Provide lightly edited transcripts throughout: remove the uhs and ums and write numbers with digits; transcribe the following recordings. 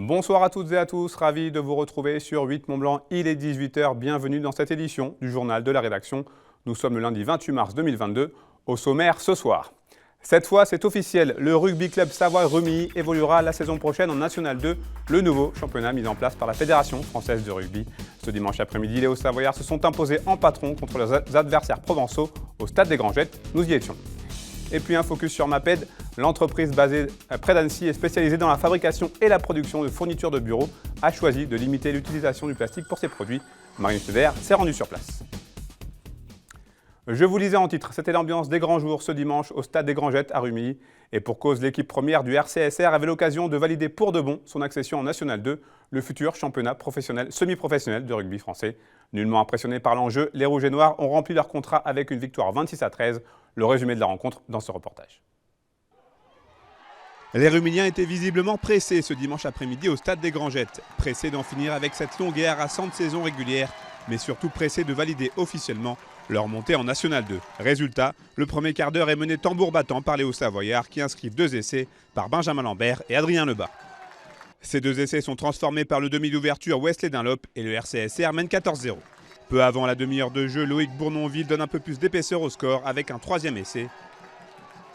Bonsoir à toutes et à tous, ravi de vous retrouver sur 8 Mont-Blanc, il est 18 h, bienvenue dans cette édition du journal de la rédaction. Nous sommes le lundi 28 mars 2022, au sommaire ce soir. Cette fois, c'est officiel, le Rugby Club Savoie-Rumilly évoluera la saison prochaine en National 2, le nouveau championnat mis en place par la Fédération française de rugby. Ce dimanche après-midi, les Hauts-Savoyards se sont imposés en patron contre leurs adversaires provençaux au Stade des Grangettes, nous y étions. Et puis un focus sur Maped, l'entreprise basée près d'Annecy et spécialisée dans la fabrication et la production de fournitures de bureaux a choisi de limiter l'utilisation du plastique pour ses produits. Marine Schneider s'est rendue sur place. Je vous lisais en titre, c'était l'ambiance des grands jours ce dimanche au Stade des Grangettes à Rumilly. Et pour cause, l'équipe première du RCSR avait l'occasion de valider pour de bon son accession en National 2, le futur championnat professionnel, semi-professionnel de rugby français. Nullement impressionnés par l'enjeu, les Rouges et Noirs ont rempli leur contrat avec une victoire 26-13. Le résumé de la rencontre dans ce reportage. Les Rumilliens étaient visiblement pressés ce dimanche après-midi au Stade des Grangettes. Pressés d'en finir avec cette longue et harassante saison régulière, mais surtout pressés de valider officiellement leur montée en National 2. Résultat, le premier quart d'heure est mené tambour battant par les Hauts-Savoyards qui inscrivent 2 essais par Benjamin Lambert et Adrien Lebas. Ces 2 essais sont transformés par le demi d'ouverture Wesley Dunlop et le RCSR mène 14-0. Peu avant la demi-heure de jeu, Loïc Bournonville donne un peu plus d'épaisseur au score avec un 3e essai.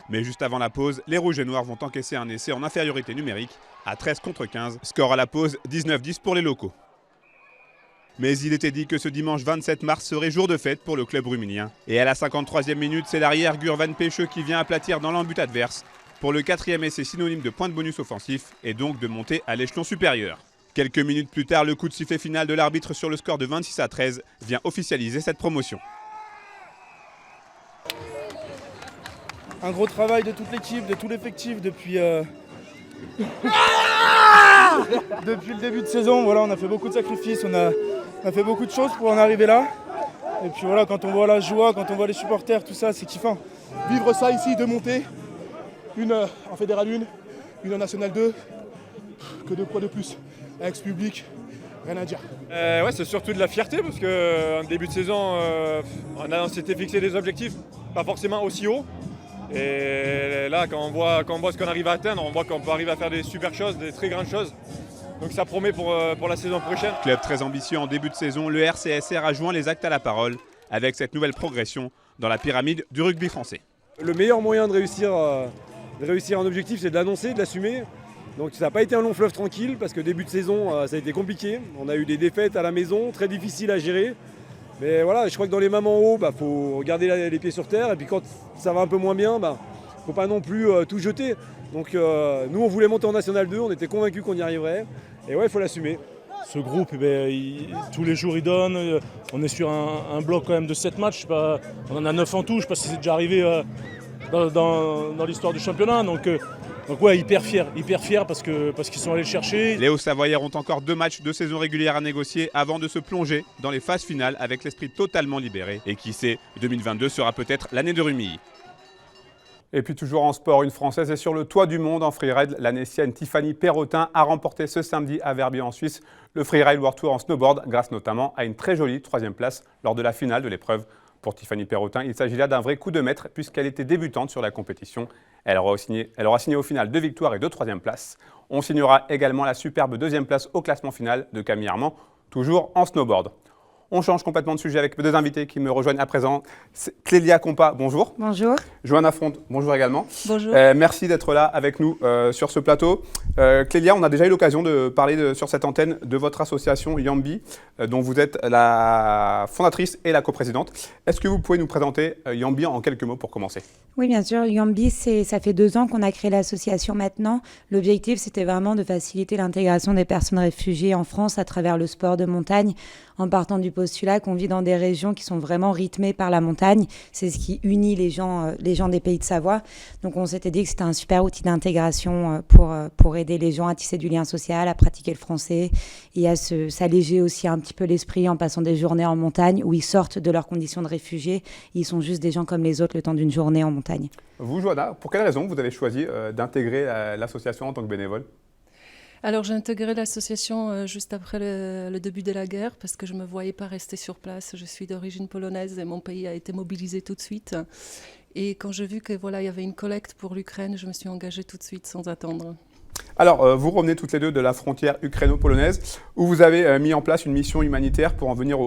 Mais juste avant la pause, les Rouges et Noirs vont encaisser un essai en infériorité numérique à 13 contre 15. Score à la pause 19-10 pour les locaux. Mais il était dit que ce dimanche 27 mars serait jour de fête pour le club rumilien. Et à la 53e minute, c'est l'arrière Gurvan Pecheux qui vient aplatir dans l'embut adverse pour le 4e essai synonyme de point de bonus offensif et donc de monter à l'échelon supérieur. Quelques minutes plus tard, le coup de sifflet final de l'arbitre sur le score de 26-13 vient officialiser cette promotion. Un gros travail de toute l'équipe, de tout l'effectif depuis le début de saison. Voilà, on a fait beaucoup de sacrifices, on a fait beaucoup de choses pour en arriver là. Et puis voilà, quand on voit la joie, quand on voit les supporters, tout ça, c'est kiffant. Vivre ça ici, de monter, une en Fédéral 1, une en National 2, que 2 poids de plus, avec ce public, rien à dire. Ouais, c'est surtout de la fierté parce qu'en début de saison, on s'était fixé des objectifs, pas forcément aussi hauts. Et là, quand on voit ce qu'on arrive à atteindre, on voit qu'on peut arriver à faire des super choses, des très grandes choses. Donc ça promet pour la saison prochaine. Club très ambitieux en début de saison, le RCSR a joint les actes à la parole avec cette nouvelle progression dans la pyramide du rugby français. Le meilleur moyen de réussir un objectif, c'est de l'annoncer, de l'assumer. Donc ça n'a pas été un long fleuve tranquille parce que début de saison, ça a été compliqué. On a eu des défaites à la maison, très difficiles à gérer. Mais voilà, je crois que dans les moments hauts, faut garder les pieds sur terre. Et puis quand ça va un peu moins bien, faut pas non plus tout jeter. Donc nous, on voulait monter en National 2, on était convaincus qu'on y arriverait. Et ouais, il faut l'assumer. Ce groupe, tous les jours, il donne. On est sur un bloc quand même de 7 matchs. On en a 9 en tout, je ne sais pas si c'est déjà arrivé dans l'histoire du championnat. Donc ouais, hyper fier parce qu'ils sont allés le chercher. Les Hauts-Savoyards ont encore 2 matchs de saison régulière à négocier avant de se plonger dans les phases finales avec l'esprit totalement libéré. Et qui sait, 2022 sera peut-être l'année de Rumilly. Et puis toujours en sport, une Française est sur le toit du monde en freeride. La Nessienne Tiffany Perrotin a remporté ce samedi à Verbier en Suisse le Freeride World Tour en snowboard grâce notamment à une très jolie 3e place lors de la finale de l'épreuve. Pour Tiffany Perrotin, il s'agit là d'un vrai coup de maître puisqu'elle était débutante sur la compétition. Elle aura signé au final 2 victoires et 2 3e places. On signera également la superbe 2e place au classement final de Camille Armand, toujours en snowboard. On change complètement de sujet avec mes 2 invités qui me rejoignent à présent. Clélia Compa, bonjour. Bonjour. Johanna Fronte, bonjour également. Bonjour. Merci d'être là avec nous sur ce plateau. Clélia, on a déjà eu l'occasion de parler sur cette antenne de votre association Yambi, dont vous êtes la fondatrice et la coprésidente. Est-ce que vous pouvez nous présenter Yambi en quelques mots pour commencer ? Oui, bien sûr. Yambi, ça fait 2 ans qu'on a créé l'association maintenant. L'objectif, c'était vraiment de faciliter l'intégration des personnes réfugiées en France à travers le sport de montagne, en partant du postulat qu'on vit dans des régions qui sont vraiment rythmées par la montagne. C'est ce qui unit les gens des pays de Savoie. Donc on s'était dit que c'était un super outil d'intégration pour aider les gens à tisser du lien social, à pratiquer le français et à s'alléger aussi un petit peu l'esprit en passant des journées en montagne où ils sortent de leurs conditions de réfugiés. Ils sont juste des gens comme les autres le temps d'une journée en montagne. Vous, Johanna, pour quelle raison vous avez choisi d'intégrer l'association en tant que bénévole ? Alors j'ai intégré l'association juste après le début de la guerre parce que je ne me voyais pas rester sur place. Je suis d'origine polonaise et mon pays a été mobilisé tout de suite. Et quand j'ai vu que il y avait une collecte pour l'Ukraine, je me suis engagée tout de suite sans attendre. Alors, vous revenez toutes les deux de la frontière ukraino-polonaise, où vous avez mis en place une mission humanitaire pour en venir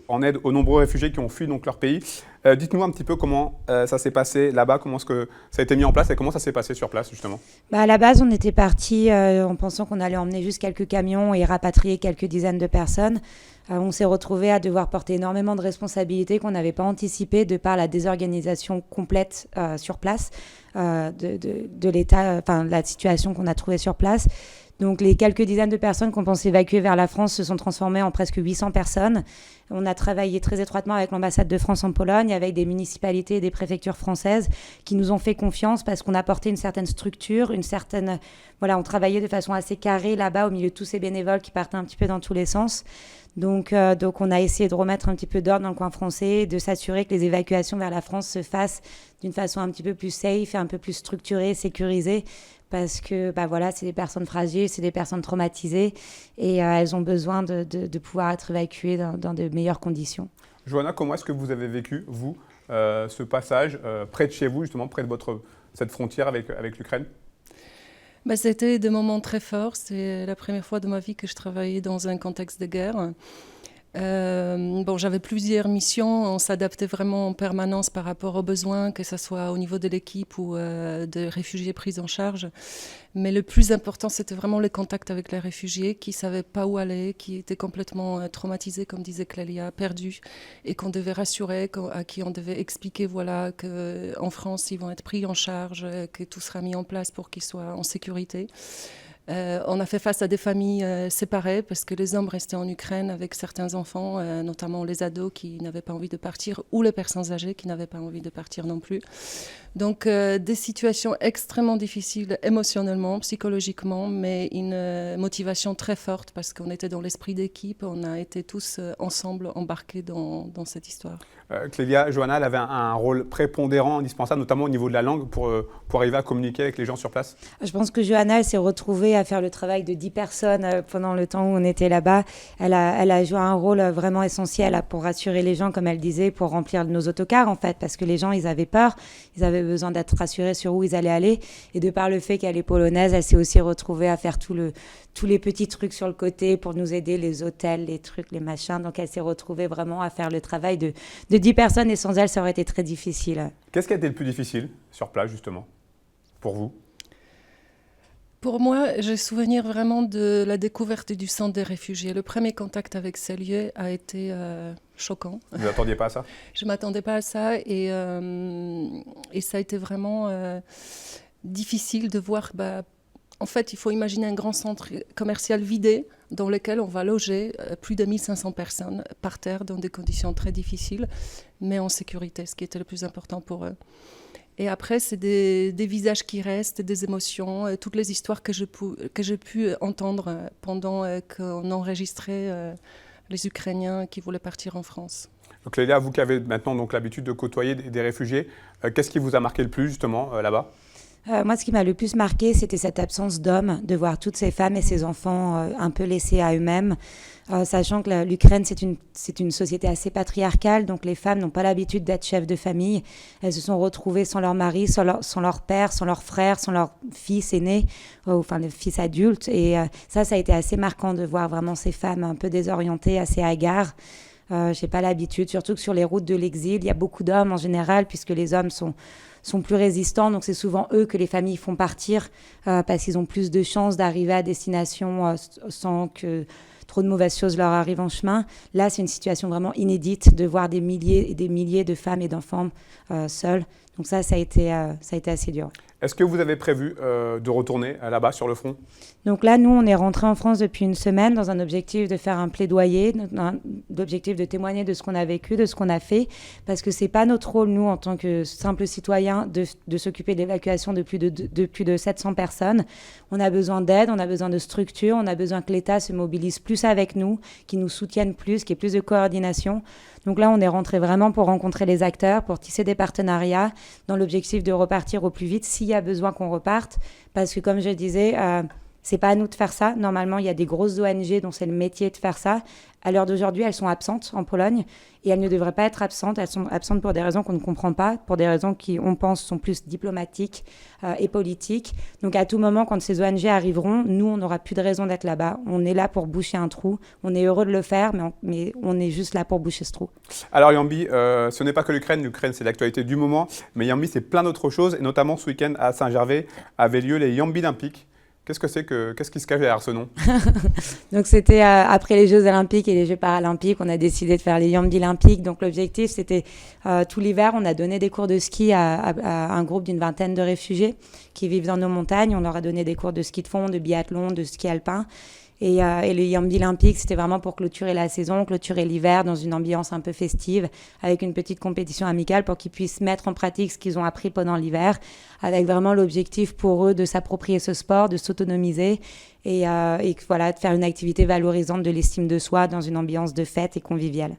en aide aux nombreux réfugiés qui ont fui donc, leur pays. Dites-nous un petit peu comment ça s'est passé là-bas, comment est-ce que ça a été mis en place et comment ça s'est passé sur place, justement. À la base, on était parti en pensant qu'on allait emmener juste quelques camions et rapatrier quelques dizaines de personnes. On s'est retrouvé à devoir porter énormément de responsabilités qu'on n'avait pas anticipées de par la désorganisation complète sur place de l'état, la situation qu'on a trouvée sur place. Donc les quelques dizaines de personnes qu'on pensait évacuer vers la France se sont transformées en presque 800 personnes. On a travaillé très étroitement avec l'ambassade de France en Pologne, avec des municipalités et des préfectures françaises qui nous ont fait confiance parce qu'on apportait une certaine structure, on travaillait de façon assez carrée là-bas au milieu de tous ces bénévoles qui partaient un petit peu dans tous les sens. Donc on a essayé de remettre un petit peu d'ordre dans le coin français et de s'assurer que les évacuations vers la France se fassent d'une façon un petit peu plus safe et un peu plus structurée, sécurisée. Parce que c'est des personnes fragiles, c'est des personnes traumatisées et elles ont besoin de pouvoir être évacuées dans de meilleures conditions. Johanna, comment est-ce que vous avez vécu, vous, ce passage près de chez vous, justement, près de cette frontière avec l'Ukraine ? C'était des moments très forts. C'est la première fois de ma vie que je travaillais dans un contexte de guerre. J'avais plusieurs missions, on s'adaptait vraiment en permanence par rapport aux besoins, que ce soit au niveau de l'équipe ou des réfugiés pris en charge. Mais le plus important, c'était vraiment les contacts avec les réfugiés qui ne savaient pas où aller, qui étaient complètement traumatisés, comme disait Clélia, perdus, et qu'on devait rassurer, à qui on devait expliquer qu'en France, ils vont être pris en charge, que tout sera mis en place pour qu'ils soient en sécurité. On a fait face à des familles séparées parce que les hommes restaient en Ukraine avec certains enfants, notamment les ados qui n'avaient pas envie de partir ou les personnes âgées qui n'avaient pas envie de partir non plus. Donc des situations extrêmement difficiles émotionnellement, psychologiquement, mais une motivation très forte parce qu'on était dans l'esprit d'équipe, on a été tous ensemble embarqués dans cette histoire. Clélia, Johanna, elle avait un rôle prépondérant, indispensable, notamment au niveau de la langue pour arriver à communiquer avec les gens sur place. Je pense que Johanna, elle s'est retrouvée à faire le travail de 10 personnes pendant le temps où on était là-bas. Elle a joué un rôle vraiment essentiel pour rassurer les gens, comme elle disait, pour remplir nos autocars, en fait, parce que les gens, ils avaient peur, ils avaient besoin d'être rassurés sur où ils allaient aller. Et de par le fait qu'elle est polonaise, elle s'est aussi retrouvée à faire tous les petits trucs sur le côté pour nous aider, les hôtels, les trucs, les machins. Donc, elle s'est retrouvée vraiment à faire le travail de 10 personnes et sans elle, ça aurait été très difficile. Qu'est-ce qui a été le plus difficile sur place, justement, pour vous ? Pour moi, j'ai souvenir vraiment de la découverte du centre des réfugiés. Le premier contact avec ces lieux a été choquant. Vous ne attendiez pas à ça ? Je ne m'attendais pas à ça et ça a été vraiment difficile de voir. En fait, il faut imaginer un grand centre commercial vidé dans lequel on va loger plus de 1500 personnes par terre dans des conditions très difficiles, mais en sécurité, ce qui était le plus important pour eux. Et après, c'est des visages qui restent, des émotions, toutes les histoires que j'ai pu entendre pendant qu'on enregistrait les Ukrainiens qui voulaient partir en France. Donc Lélia, vous qui avez maintenant donc, l'habitude de côtoyer des réfugiés, qu'est-ce qui vous a marqué le plus justement là-bas ? Moi, ce qui m'a le plus marqué, c'était cette absence d'hommes, de voir toutes ces femmes et ces enfants un peu laissés à eux-mêmes, sachant que l'Ukraine, c'est une société assez patriarcale, donc les femmes n'ont pas l'habitude d'être chefs de famille. Elles se sont retrouvées sans leur mari, sans leur père, sans leur frère, sans leur fils aîné, enfin le fils adulte. Et ça a été assez marquant de voir vraiment ces femmes un peu désorientées, assez hagards. J'ai pas l'habitude, surtout que sur les routes de l'exil, il y a beaucoup d'hommes en général, puisque les hommes sont plus résistants, donc c'est souvent eux que les familles font partir parce qu'ils ont plus de chances d'arriver à destination sans que trop de mauvaises choses leur arrivent en chemin. Là, c'est une situation vraiment inédite de voir des milliers et des milliers de femmes et d'enfants seuls. Donc ça a été assez dur. Est-ce que vous avez prévu de retourner là-bas sur le front ? Donc là, nous, on est rentrés en France depuis une semaine dans un objectif de faire un plaidoyer, d'objectif de témoigner de ce qu'on a vécu, de ce qu'on a fait, parce que c'est pas notre rôle, nous, en tant que simples citoyens, de s'occuper de l'évacuation de plus de 700 personnes. On a besoin d'aide, on a besoin de structure, on a besoin que l'État se mobilise plus avec nous, qu'il nous soutienne plus, qu'il y ait plus de coordination. Donc là, on est rentré vraiment pour rencontrer les acteurs, pour tisser des partenariats, dans l'objectif de repartir au plus vite s'il y a besoin qu'on reparte. Parce que, comme je disais, C'est pas à nous de faire ça. Normalement, il y a des grosses ONG dont c'est le métier de faire ça. À l'heure d'aujourd'hui, elles sont absentes en Pologne et elles ne devraient pas être absentes. Elles sont absentes pour des raisons qu'on ne comprend pas, pour des raisons qui, on pense, sont plus diplomatiques et politiques. Donc à tout moment, quand ces ONG arriveront, nous, on n'aura plus de raison d'être là-bas. On est là pour boucher un trou. On est heureux de le faire, mais on est juste là pour boucher ce trou. Alors Yambi, ce n'est pas que l'Ukraine. L'Ukraine, c'est l'actualité du moment. Mais Yambi, c'est plein d'autres choses. Et notamment, ce week-end, à Saint-Gervais, avaient lieu les Yambi Olympiques. Qu'est-ce qui se cache derrière ce nom? Donc c'était après les Jeux Olympiques et les Jeux Paralympiques, on a décidé de faire les Yambi Olympiques. Donc l'objectif, c'était tout l'hiver, on a donné des cours de ski à un groupe d'une vingtaine de réfugiés qui vivent dans nos montagnes. On leur a donné des cours de ski de fond, de biathlon, de ski alpin. Et les Yambi Olympiques, c'était vraiment pour clôturer la saison, clôturer l'hiver dans une ambiance un peu festive, avec une petite compétition amicale pour qu'ils puissent mettre en pratique ce qu'ils ont appris pendant l'hiver, avec vraiment l'objectif pour eux de s'approprier ce sport, de s'autonomiser et voilà, de faire une activité valorisante de l'estime de soi dans une ambiance de fête et conviviale.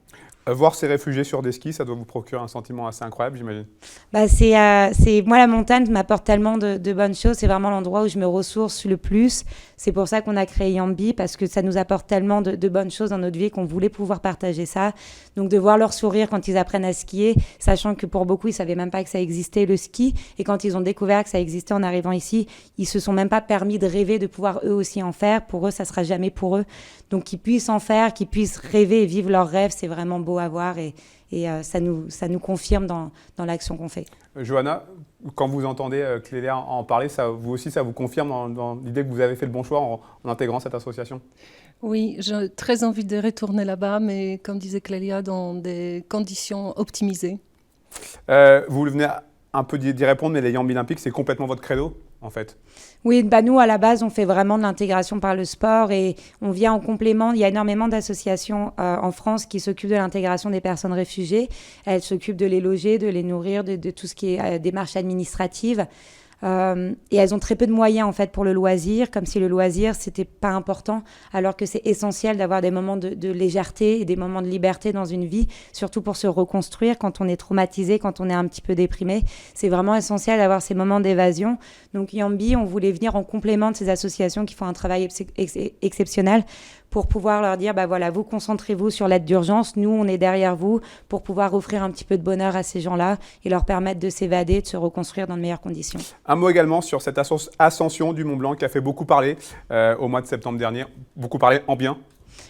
Voir ces réfugiés sur des skis, ça doit vous procurer un sentiment assez incroyable, j'imagine. Moi, la montagne m'apporte tellement de bonnes choses. C'est vraiment l'endroit où je me ressource le plus. C'est pour ça qu'on a créé Yambi, parce que ça nous apporte tellement de bonnes choses dans notre vie qu'on voulait pouvoir partager ça. Donc, de voir leur sourire quand ils apprennent à skier, sachant que pour beaucoup, ils ne savaient même pas que ça existait, le ski. Et quand ils ont découvert que ça existait en arrivant ici, ils ne se sont même pas permis de rêver de pouvoir eux aussi en faire. Pour eux, ça ne sera jamais pour eux. Donc, qu'ils puissent en faire, qu'ils puissent rêver et vivre leurs rêves, c'est vraiment beau à voir et ça nous confirme dans l'action qu'on fait. Johanna, quand vous entendez Clélia en parler, vous aussi, ça vous confirme dans l'idée que vous avez fait le bon choix en intégrant cette association? Oui, j'ai très envie de retourner là-bas, mais comme disait Clélia, dans des conditions optimisées. Vous venez un peu d'y répondre, mais les Yambi Olympiques, c'est complètement votre credo, en fait. Oui, nous, à la base, on fait vraiment de l'intégration par le sport et on vient en complément. Il y a énormément d'associations en France qui s'occupent de l'intégration des personnes réfugiées. Elles s'occupent de les loger, de les nourrir, de tout ce qui est démarches administratives. Et elles ont très peu de moyens en fait pour le loisir, comme si le loisir c'était pas important, alors que c'est essentiel d'avoir des moments de légèreté et des moments de liberté dans une vie, surtout pour se reconstruire quand on est traumatisé, quand on est un petit peu déprimé. C'est vraiment essentiel d'avoir ces moments d'évasion. Donc Yambi, on voulait venir en complément de ces associations qui font un travail exceptionnel pour pouvoir leur dire, voilà, vous concentrez-vous sur l'aide d'urgence, nous on est derrière vous pour pouvoir offrir un petit peu de bonheur à ces gens-là et leur permettre de s'évader, de se reconstruire dans de meilleures conditions. Un mot également sur cette ascension du Mont Blanc qui a fait beaucoup parler au mois de septembre dernier, beaucoup parlé en bien.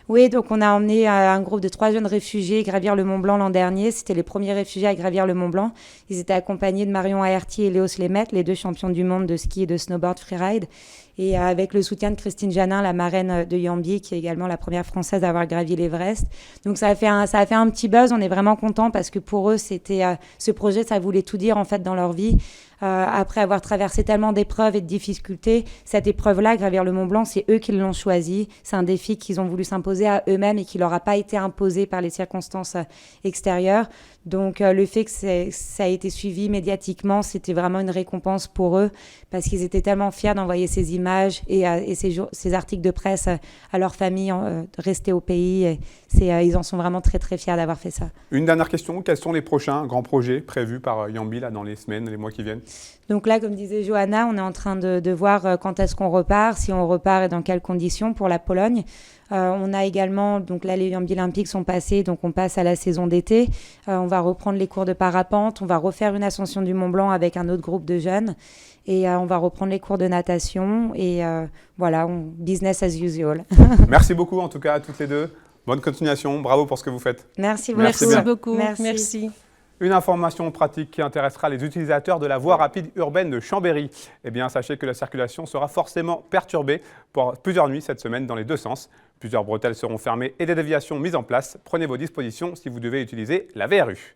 Oui, donc on a emmené un groupe de 3 jeunes réfugiés gravir le Mont Blanc l'an dernier. C'était les premiers réfugiés à gravir le Mont Blanc. Ils étaient accompagnés de Marion Aerty et Léos Lemaitre, les 2 champions du monde de ski et de snowboard freeride. Et avec le soutien de Christine Janin, la marraine de Yambi, qui est également la première Française à avoir gravi l'Everest. Donc ça a fait un petit buzz. On est vraiment contents parce que pour eux, ce projet, ça voulait tout dire en fait dans leur vie. Après avoir traversé tellement d'épreuves et de difficultés, cette épreuve-là, gravir le Mont Blanc, c'est eux qui l'ont choisi. C'est un défi qu'ils ont voulu s'imposer à eux-mêmes et qui leur a pas été imposé par les circonstances extérieures. Donc le fait que ça a été suivi médiatiquement, c'était vraiment une récompense pour eux parce qu'ils étaient tellement fiers d'envoyer ces images et ces articles de presse à leur famille restée au pays. Ils en sont vraiment très très fiers d'avoir fait ça. Une dernière question, quels sont les prochains grands projets prévus par Yambi là, dans les semaines, les mois qui viennent? Donc là, comme disait Johanna, on est en train de voir quand est-ce qu'on repart, si on repart et dans quelles conditions pour la Pologne. On a également, donc là les Yambi Olympiques sont passés, donc on passe à la saison d'été. On va reprendre les cours de parapente, on va refaire une ascension du Mont Blanc avec un autre groupe de jeunes et on va reprendre les cours de natation et voilà, business as usual. Merci beaucoup en tout cas à toutes les deux. Bonne continuation, bravo pour ce que vous faites. Merci beaucoup. Merci beaucoup. Merci. Une information pratique qui intéressera les utilisateurs de la voie rapide urbaine de Chambéry. Eh bien, sachez que la circulation sera forcément perturbée pour plusieurs nuits cette semaine dans les 2 sens. Plusieurs bretelles seront fermées et des déviations mises en place. Prenez vos dispositions si vous devez utiliser la VRU.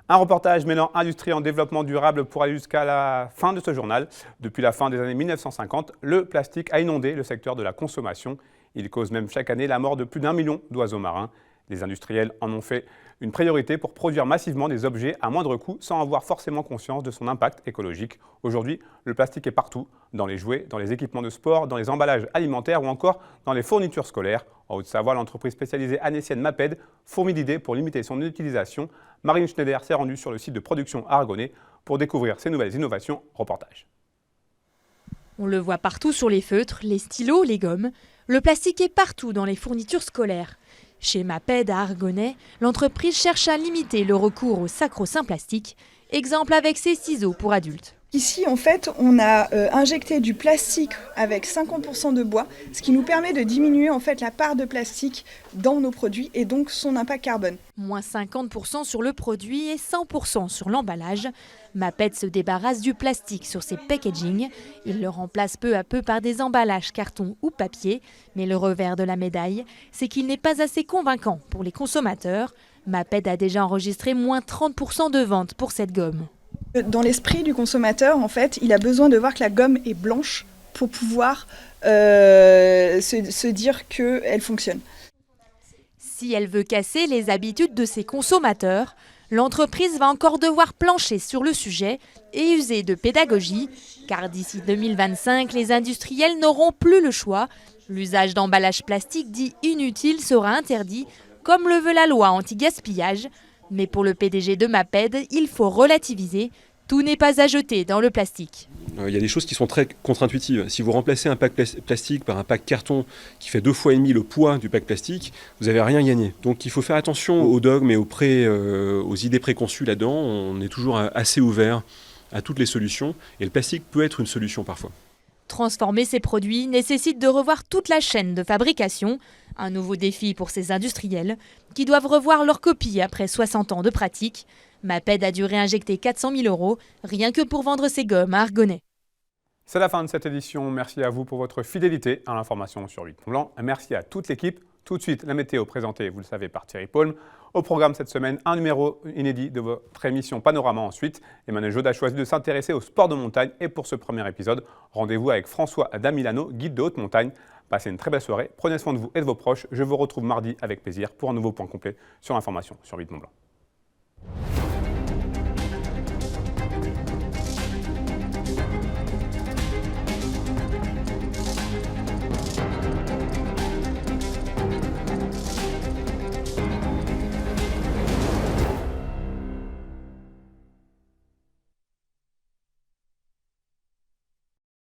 Un reportage mêlant industrie en développement durable pour aller jusqu'à la fin de ce journal. Depuis la fin des années 1950, le plastique a inondé le secteur de la consommation. Il cause même chaque année la mort de plus d'1 million d'oiseaux marins. Les industriels en ont fait une priorité pour produire massivement des objets à moindre coût sans avoir forcément conscience de son impact écologique. Aujourd'hui, le plastique est partout, dans les jouets, dans les équipements de sport, dans les emballages alimentaires ou encore dans les fournitures scolaires. En Haute-Savoie, l'entreprise spécialisée annécienne Maped fourmille d'idées pour limiter son utilisation. Marine Schneider s'est rendue sur le site de production Aragonais pour découvrir ces nouvelles innovations. Reportage. On le voit partout sur les feutres, les stylos, les gommes. Le plastique est partout dans les fournitures scolaires. Chez Maped à Argonay, l'entreprise cherche à limiter le recours au sacro-saint plastique. Exemple avec ses ciseaux pour adultes. Ici, en fait, on a injecté du plastique avec 50% de bois, ce qui nous permet de diminuer en fait la part de plastique dans nos produits et donc son impact carbone. Moins 50% sur le produit et 100% sur l'emballage. Maped se débarrasse du plastique sur ses packaging. Il le remplace peu à peu par des emballages carton ou papier. Mais le revers de la médaille, c'est qu'il n'est pas assez convaincant pour les consommateurs. Maped a déjà enregistré moins 30% de ventes pour cette gomme. Dans l'esprit du consommateur, en fait, il a besoin de voir que la gomme est blanche pour pouvoir se dire qu'elle fonctionne. Si elle veut casser les habitudes de ses consommateurs, l'entreprise va encore devoir plancher sur le sujet et user de pédagogie, car d'ici 2025, les industriels n'auront plus le choix. L'usage d'emballage plastique dit inutile sera interdit, comme le veut la loi anti-gaspillage. Mais pour le PDG de Maped, il faut relativiser. Tout n'est pas à jeter dans le plastique. Il y a des choses qui sont très contre-intuitives. Si vous remplacez un pack plastique par un pack carton qui fait 2,5 fois le poids du pack plastique, vous n'avez rien gagné. Donc il faut faire attention aux dogmes et aux idées préconçues là-dedans. On est toujours assez ouvert à toutes les solutions et le plastique peut être une solution parfois. Transformer ces produits nécessite de revoir toute la chaîne de fabrication. Un nouveau défi pour ces industriels qui doivent revoir leur copie après 60 ans de pratique. Maped a dû réinjecter 400 000 € rien que pour vendre ses gommes à Argonay. C'est la fin de cette édition. Merci à vous pour votre fidélité à l'information sur 8 Blanc. Merci à toute l'équipe. Tout de suite, la météo présentée, vous le savez, par Thierry Paulme. Au programme cette semaine, un numéro inédit de votre émission Panorama ensuite. Emmanuel Jaude a choisi de s'intéresser au sport de montagne. Et pour ce premier épisode, rendez-vous avec François Damilano, guide de haute montagne. Passez une très belle soirée. Prenez soin de vous et de vos proches. Je vous retrouve mardi avec plaisir pour un nouveau point complet sur l'information sur 8 Blanc.